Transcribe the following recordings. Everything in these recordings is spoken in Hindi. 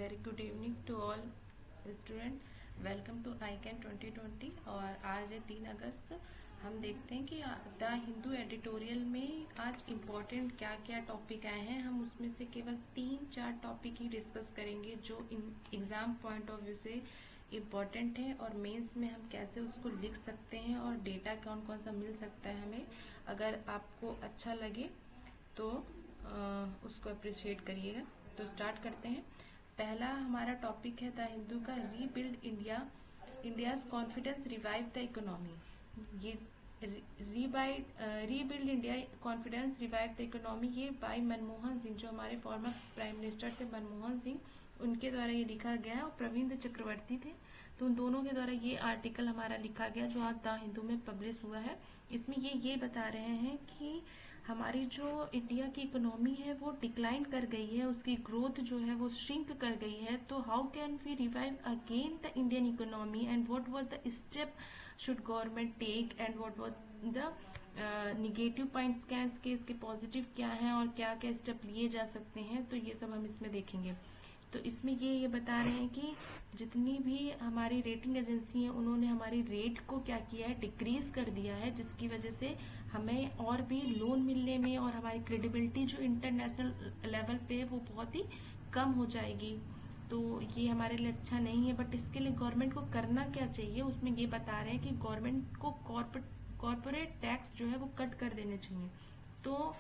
Very good evening to all student. Welcome to iCAN 2020। और आज है 3 अगस्त। हम देखते हैं कि द हिंदू एडिटोरियल में आज इम्पोर्टेंट क्या क्या टॉपिक आए हैं। हम उसमें से केवल 3-4 टॉपिक ही डिस्कस करेंगे जो एग्ज़ाम पॉइंट ऑफ व्यू से इम्पॉर्टेंट है और मेंस में हम कैसे उसको लिख सकते हैं और डेटा कौन कौन सा मिल सकता है हमें। अगर आपको अच्छा लगे तो उसको अप्रिशिएट करिएगा। तो स्टार्ट करते हैं। पहला हमारा टॉपिक है द हिंदू का rebuild India, India's confidence revive the economy. ये rebuild India confidence revive the economy, ये बाय मनमोहन सिंह, जो हमारे फॉर्मर प्राइम मिनिस्टर थे मनमोहन सिंह, उनके द्वारा ये लिखा गया है। और प्रवीण चक्रवर्ती थे, तो उन दोनों के द्वारा ये आर्टिकल हमारा लिखा गया जो आज द हिंदू में पब्लिश हुआ है। इसमें ये बता रहे हैं कि हमारी जो इंडिया की इकोनॉमी है वो डिक्लाइन कर गई है, उसकी ग्रोथ जो है वो श्रिंक कर गई है। तो how can we revive again the Indian economy and what was the step should government take and what was the negative points क्या है इसके, इसके पॉजिटिव क्या है और क्या क्या स्टेप लिए जा सकते हैं। तो ये सब हम इसमें देखेंगे। तो इसमें ये बता रहे हैं कि जितनी भी हमारी रेटिंग एजेंसी हैं उन्होंने हमारी रेट को क्या किया है, डिक्रीज कर दिया है, जिसकी वजह से हमें और भी लोन मिलने में और हमारी क्रेडिबिलिटी जो इंटरनेशनल लेवल पे है वो बहुत ही कम हो जाएगी। तो ये हमारे लिए अच्छा नहीं है। बट इसके लिए गवर्नमेंट को करना क्या चाहिए, उसमें ये बता रहे हैं कि गवर्नमेंट को कॉर्पोरेट टैक्स जो है वो कट कर देने चाहिए। तो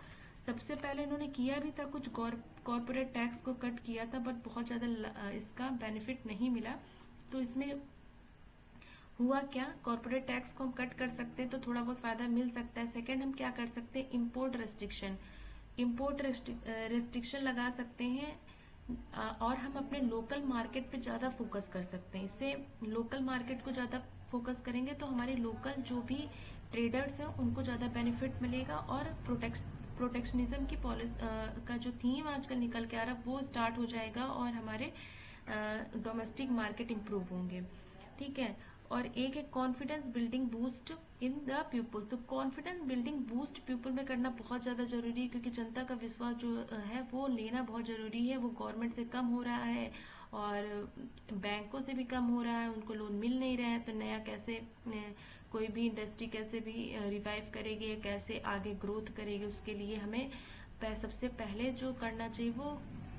सबसे पहले इन्होंने किया भी था, कुछ कॉर्पोरेट टैक्स को कट किया था, बट बहुत ज़्यादा इसका बेनिफिट नहीं मिला। तो इसमें हुआ क्या, कॉर्पोरेट टैक्स को हम कट कर सकते हैं तो थोड़ा बहुत फ़ायदा मिल सकता है। सेकंड, हम क्या कर सकते हैं, इम्पोर्ट रेस्ट्रिक्शन लगा सकते हैं। और हम अपने लोकल मार्केट पे ज़्यादा फोकस कर सकते हैं। इससे लोकल मार्केट को ज़्यादा फोकस करेंगे तो हमारे लोकल जो भी ट्रेडर्स हैं उनको ज़्यादा बेनिफिट मिलेगा और प्रोटेक्शनिज्म की पॉलिसी का जो थीम आजकल निकल के आ रहा है वो स्टार्ट हो जाएगा और हमारे डोमेस्टिक मार्केट इम्प्रूव होंगे। ठीक है। और एक है confidence building boost in the people. तो कॉन्फिडेंस बिल्डिंग बूस्ट पीपल में करना बहुत ज़्यादा जरूरी है, क्योंकि जनता का विश्वास जो है वो लेना बहुत ज़रूरी है। वो गवर्नमेंट से कम हो रहा है और बैंकों से भी कम हो रहा है, उनको लोन मिल नहीं रहा है। तो नया कैसे कोई भी इंडस्ट्री कैसे भी रिवाइव करेगी, कैसे आगे ग्रोथ करेगी, उसके लिए हमें सबसे पहले जो करना चाहिए वो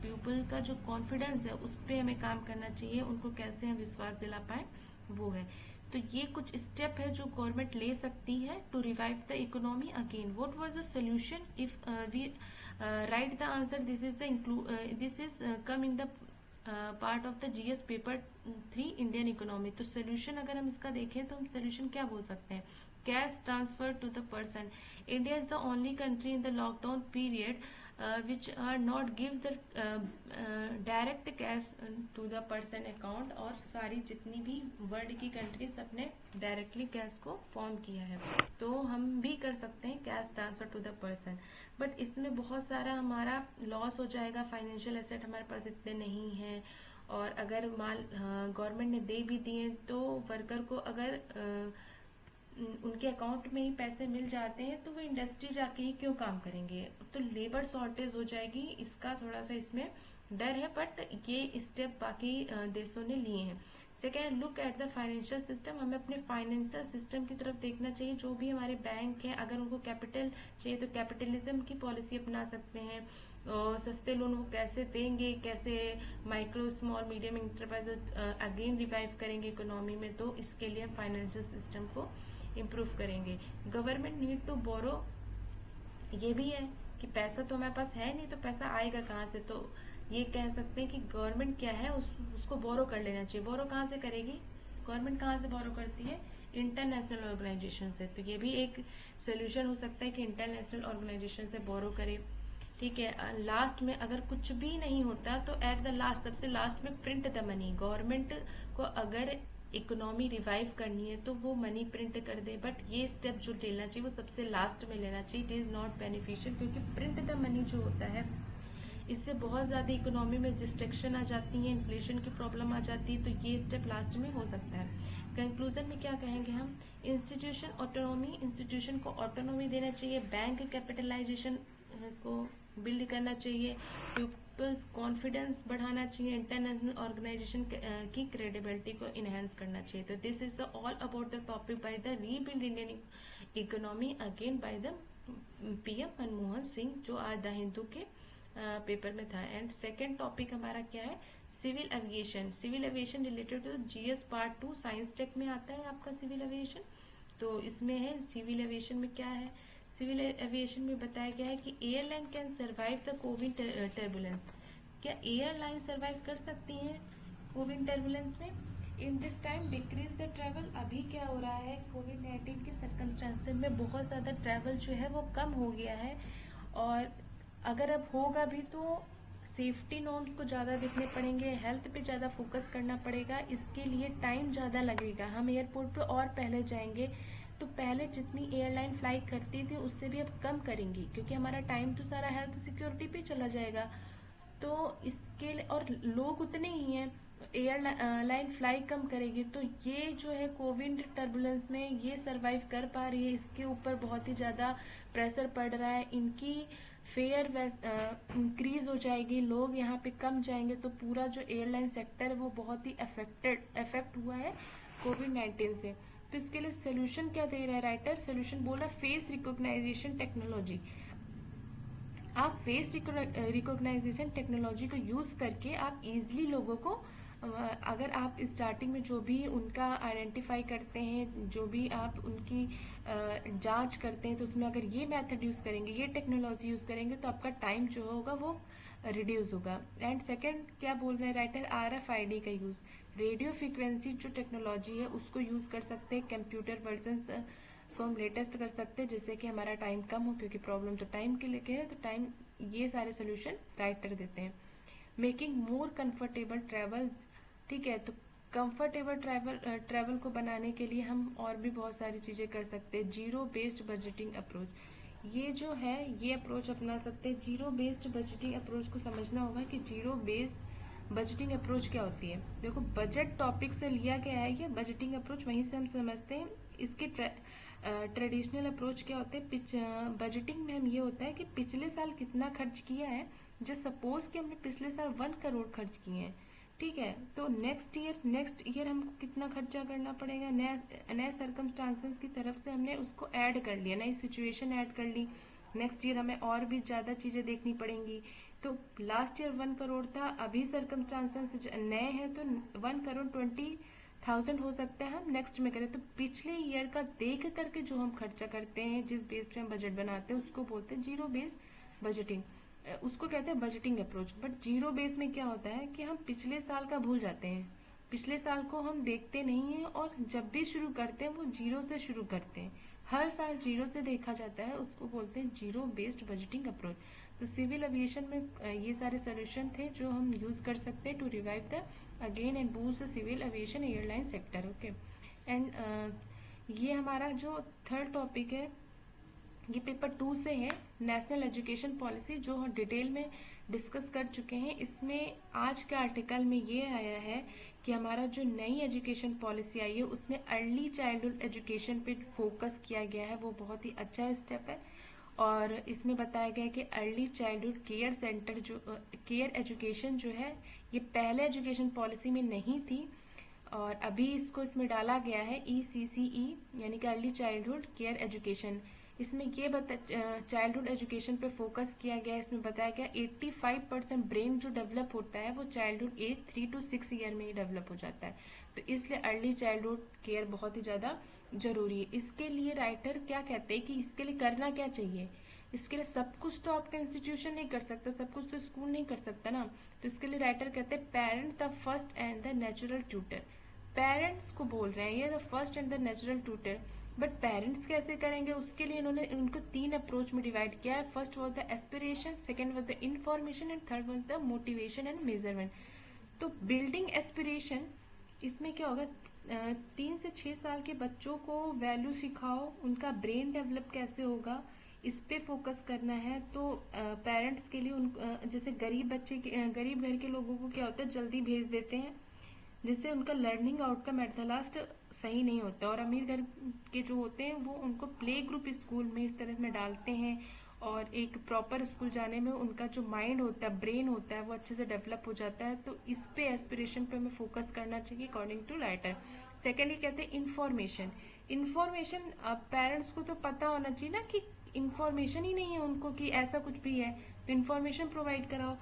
पीपल का जो कॉन्फिडेंस है उस पर हमें काम करना चाहिए। उनको कैसे हम विश्वास दिला पाए वो है। तो ये कुछ स्टेप है जो गवर्नमेंट ले सकती है to revive the economy again. What was the solution if we write the answer, this is come in the part of the GS paper 3 Indian economy. तो सोल्यूशन अगर हम इसका देखें तो हम सोल्यूशन क्या बोल सकते हैं, cash transfer to the person. India is the only country in the lockdown period which are not give the direct cash to the person account। और सारी जितनी भी वर्ल्ड की कंट्री सबने डायरेक्टली कैश को फॉर्म किया है, तो हम भी कर सकते हैं cash transfer to the person. But इसमें बहुत सारा हमारा लॉस हो जाएगा, फाइनेंशियल एसेट हमारे पास इतने नहीं है। और अगर माल गवर्नमेंट ने दे भी दिए तो वर्कर को अगर उनके अकाउंट में ही पैसे मिल जाते हैं तो वो इंडस्ट्री जाके ही क्यों काम करेंगे। तो लेबर शॉर्टेज हो जाएगी, इसका थोड़ा सा इसमें डर है। बट ये स्टेप बाकी देशों ने लिए हैं। Second, look at the financial system. हमें अपने फाइनेंशियल सिस्टम की तरफ देखना चाहिए। जो भी हमारे बैंक है, अगर उनको कैपिटल चाहिए तो कैपिटलिज्म की पॉलिसी अपना सकते हैं। और सस्ते लोन वो कैसे देंगे, कैसे micro small medium enterprises again revive करेंगे इकोनॉमी में, तो इसके लिए फाइनेंशियल सिस्टम को इम्प्रूव करेंगे। गवर्नमेंट नीड टू बोरो, ये भी है कि पैसा तो हमारे पास है नहीं तो पैसा आएगा कहाँ से। तो ये कह सकते हैं कि गवर्नमेंट क्या है, उसको बोरो कर लेना चाहिए। बोरो कहाँ से करेगी गवर्नमेंट, कहाँ से बोरो करती है, इंटरनेशनल ऑर्गेनाइजेशन से। तो ये भी एक सोल्यूशन हो सकता है कि इंटरनेशनल ऑर्गेनाइजेशन से बोरो करे। ठीक है। लास्ट में अगर कुछ भी नहीं होता तो एट द लास्ट, सबसे लास्ट में प्रिंट द मनी। गवर्नमेंट को अगर इकोनॉमी रिवाइव करनी है तो वो मनी प्रिंट कर दे। बट ये स्टेप जो लेना चाहिए वो सबसे लास्ट में लेना चाहिए। इट इज नॉट बेनिफिशियल, क्योंकि प्रिंट द मनी जो होता है इससे बहुत ज़्यादा इकोनॉमी में डिस्ट्रैक्शन आ जाती है, इन्फ्लेशन की प्रॉब्लम आ जाती है। तो ये स्टेप लास्ट में हो सकता है। कंक्लूजन में क्या कहेंगे हम, इंस्टीट्यूशन ऑटोनॉमी, इंस्टीट्यूशन को ऑटोनॉमी देना चाहिए। बैंक कैपिटलाइजेशन को बिल्ड करना चाहिए। पीपल्स कॉन्फिडेंस बढ़ाना चाहिए, इंटरनेशनल ऑर्गेनाइजेशन की क्रेडिबिलिटी को इनहेंस करना चाहिए। तो this is the all about the topic by the rebuild Indian economy again by the PM Manmohan Singh, जो आज द हिंदू के पेपर में था। एंड सेकेंड टॉपिक हमारा क्या है, civil aviation. Civil aviation related to GS part 2 science tech में आता है आपका सिविल एविएशन। तो इसमें है सिविल एविएशन में क्या है, सिविल एविएशन में बताया गया है कि airline can survive the Covid turbulence. क्या एयरलाइन सर्वाइव कर सकती हैं कोविड टर्बुलेंस में? In this time decrease the travel. अभी क्या हो रहा है, कोविड-19 के सर्कमस्टांसेस में बहुत ज़्यादा ट्रैवल जो है वो कम हो गया है, और अगर अब होगा भी तो सेफ्टी नॉर्म्स को ज़्यादा देखने पड़ेंगे, हेल्थ पे ज़्यादा फोकस करना पड़ेगा, इसके लिए टाइम ज़्यादा लगेगा। हम एयरपोर्ट पे और पहले जाएंगे, तो पहले जितनी एयरलाइन फ्लाई करती थी उससे भी अब कम करेंगी, क्योंकि हमारा टाइम तो सारा हेल्थ सिक्योरिटी पे चला जाएगा। तो इसके लिए, और लोग उतने ही हैं, एयरलाइन फ्लाई कम करेगी, तो ये जो है कोविड टर्बुलेंस में ये सरवाइव कर पा रही है, इसके ऊपर बहुत ही ज़्यादा प्रेशर पड़ रहा है, इनकी फेयर इंक्रीज हो जाएगी, लोग यहाँ पे कम जाएंगे, तो पूरा जो एयरलाइन सेक्टर है वो बहुत ही अफेक्ट हुआ है कोविड-19 से। तो इसके लिए सोल्यूशन क्या दे रहा है राइटर? सोल्यूशन बोल रहा है फेस रिकॉग्नाइजेशन टेक्नोलॉजी। आप फेस रिकॉग्नाइजेशन टेक्नोलॉजी को यूज करके आप इजीली लोगों को, अगर आप स्टार्टिंग में जो भी उनका आइडेंटिफाई करते हैं, जो भी आप उनकी जांच करते हैं, तो उसमें अगर ये मेथड यूज करेंगे, ये टेक्नोलॉजी यूज करेंगे, तो आपका टाइम जो होगा वो रिड्यूस होगा। एंड सेकंड क्या बोल रहे हैं राइटर? RFID का यूज, रेडियो फ्रीक्वेंसी जो टेक्नोलॉजी है उसको यूज कर सकते हैं, कंप्यूटर वर्जन को हम लेटेस्ट कर सकते हैं, जिससे कि हमारा टाइम कम हो, क्योंकि प्रॉब्लम तो टाइम के लेके है, तो टाइम, ये सारे सोल्यूशन राइटर देते हैं। मेकिंग मोर कंफर्टेबल ट्रैवल, ठीक है, तो कंफर्टेबल ट्रैवल को बनाने के लिए हम और भी बहुत सारी चीज़ें कर सकते हैं। जीरो बेस्ड बजटिंग अप्रोच, ये जो है ये अप्रोच अपना सकते हैं। जीरो बेस्ड बजटिंग अप्रोच को समझना होगा कि जीरो बेस्ड बजटिंग अप्रोच क्या होती है। देखो, बजट टॉपिक से लिया गया है ये बजटिंग अप्रोच, वहीं से हम समझते हैं। इसके ट्रेडिशनल अप्रोच क्या होते हैं? बजटिंग में हम ये होता है कि पिछले साल कितना खर्च किया है, जो सपोज कि हमने पिछले साल 1 करोड़ खर्च किए हैं, ठीक है, तो नेक्स्ट ईयर हमको कितना खर्चा करना पड़ेगा, नए सर्कमस्टांसेस की तरफ से हमने उसको ऐड कर लिया, नई सिचुएशन ऐड कर ली, नेक्स्ट ईयर हमें और भी ज़्यादा चीज़ें देखनी पड़ेंगी। तो लास्ट ईयर 1 करोड़ था, अभी सर्कमस्टांसेस नए हैं, तो 1,20,00,000 हो सकता है हम नेक्स्ट में करें। तो पिछले ईयर का देख करके जो हम खर्चा करते हैं, जिस बेस पे हम बजट बनाते हैं, उसको बोलते हैं जीरो बेस बजटिंग, उसको कहते हैं budgeting approach. But zero base में क्या होता है कि हम पिछले साल का भूल जाते हैं, पिछले साल को हम देखते नहीं हैं, और जब भी शुरू करते हैं वो जीरो से शुरू करते हैं, हर साल जीरो से देखा जाता है, उसको बोलते हैं जीरो बेस्ड बजटिंग अप्रोच। तो सिविल एविएशन में ये सारे सोल्यूशन थे जो हम यूज कर सकते हैं to revive the again and boost the civil aviation airline sector. Okay, and ये हमारा जो थर्ड टॉपिक है ये पेपर 2 से है, नेशनल एजुकेशन पॉलिसी, जो हम डिटेल में डिस्कस कर चुके हैं। इसमें आज के आर्टिकल में ये आया है कि हमारा जो नई एजुकेशन पॉलिसी आई है उसमें अर्ली चाइल्डहुड एजुकेशन पे फोकस किया गया है, वो बहुत ही अच्छा स्टेप है। और इसमें बताया गया है कि अर्ली चाइल्डहुड केयर सेंटर जो केयर एजुकेशन जो है, ये पहले एजुकेशन पॉलिसी में नहीं थी, और अभी इसको इसमें डाला गया है ECCE, यानी कि अर्ली चाइल्डहुड केयर एजुकेशन। इसमें ये चाइल्डहुड एजुकेशन पे फोकस किया गया है। इसमें बताया गया 85% ब्रेन जो डेवलप होता है वो चाइल्डहुड एज 3 to 6 ईयर में ही डेवलप हो जाता है, तो इसलिए अर्ली चाइल्डहुड केयर बहुत ही ज़्यादा जरूरी है। इसके लिए राइटर क्या कहते हैं कि इसके लिए करना क्या चाहिए? इसके लिए सब कुछ तो आपका इंस्टीट्यूशन नहीं कर सकता, सब कुछ तो स्कूल नहीं कर सकता ना, तो इसके लिए राइटर कहते हैं parents the first and the natural tutor. Parents को बोल रहे हैं ये the first and the natural tutor, but parents कैसे करेंगे? उसके लिए इन्होंने उनको 3 अप्रोच में डिवाइड किया है। First was the aspiration, second was the information, and third was the motivation and measurement. तो बिल्डिंग एस्पिरेशन, इसमें क्या होगा, 3 से 6 साल के बच्चों को वैल्यू सिखाओ, उनका ब्रेन डेवलप कैसे होगा इस पे फोकस करना है। तो पेरेंट्स के लिए जैसे गरीब गरीब घर के लोगों को क्या होता है, जल्दी भेज देते हैं, जिससे उनका learning outcome at the last सही नहीं होता, और अमीर घर के जो होते हैं वो उनको प्ले ग्रुप स्कूल में इस तरह में डालते हैं, और एक प्रॉपर स्कूल जाने में उनका जो माइंड होता है, ब्रेन होता है, वो अच्छे से डेवलप हो जाता है। तो इस पे एस्पिरेशन पे हमें फोकस करना चाहिए अकॉर्डिंग टू राइटर। सेकेंडली कहते हैं इन्फॉर्मेशन। इन्फॉर्मेशन पेरेंट्स को तो पता होना चाहिए ना कि इन्फॉर्मेशन ही नहीं है उनको कि ऐसा कुछ भी है, तो इन्फॉर्मेशन प्रोवाइड कराओ।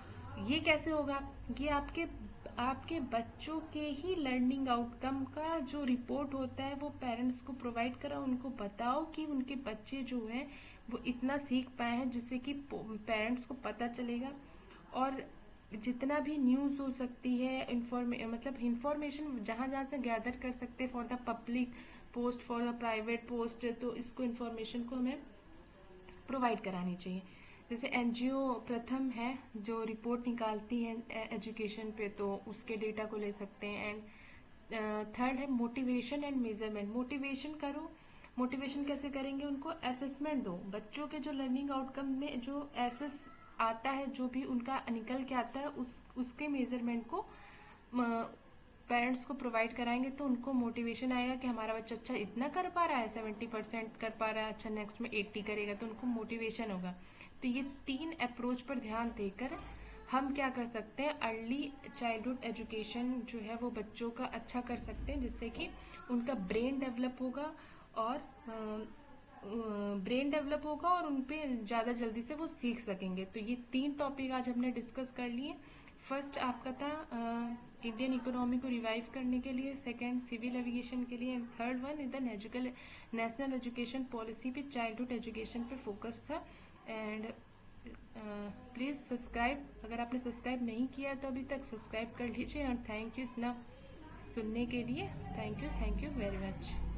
ये कैसे होगा? ये आपके आपके बच्चों के ही लर्निंग आउटकम का जो रिपोर्ट होता है वो पेरेंट्स को प्रोवाइड कराओ, उनको बताओ कि उनके बच्चे जो हैं वो इतना सीख पाए हैं, जिससे कि पेरेंट्स को पता चलेगा। और जितना भी न्यूज़ हो सकती है, मतलब इंफॉर्मेशन जहाँ जहाँ से गैदर कर सकते हैं for the public post, for the private post, तो इसको इन्फॉर्मेशन को हमें प्रोवाइड करानी चाहिए। जैसे एनजीओ प्रथम है जो रिपोर्ट निकालती है एजुकेशन पे, तो उसके डेटा को ले सकते हैं। एंड थर्ड है मोटिवेशन एंड मेजरमेंट। मोटिवेशन करो। मोटिवेशन कैसे करेंगे? उनको असेसमेंट दो। बच्चों के जो लर्निंग आउटकम में जो एसेस आता है, जो भी उनका निकल के आता है, उसके मेजरमेंट को पेरेंट्स को प्रोवाइड कराएंगे, तो उनको मोटिवेशन आएगा कि हमारा बच्चा अच्छा इतना कर पा रहा है, 70% कर पा रहा है, अच्छा नेक्स्ट में 80 करेगा, तो उनको मोटिवेशन होगा। तो ये 3 अप्रोच पर ध्यान देकर हम क्या कर सकते हैं, अर्ली चाइल्डहुड एजुकेशन जो है वो बच्चों का अच्छा कर सकते हैं, जिससे कि उनका ब्रेन डेवलप होगा और उन पे ज़्यादा जल्दी से वो सीख सकेंगे। तो ये 3 टॉपिक आज हमने डिस्कस कर लिए। फर्स्ट आपका था इंडियन इकोनॉमी को रिवाइव करने के लिए, सेकंड सिविल एविएशन के लिए, एंड थर्ड वन इधर नेशनल एजुकेशन पॉलिसी पे चाइल्डहुड एजुकेशन पे फोकस था। एंड प्लीज़ सब्सक्राइब, अगर आपने सब्सक्राइब नहीं किया तो अभी तक सब्सक्राइब कर लीजिए। और थैंक यू इतना सुनने के लिए। Thank you very much.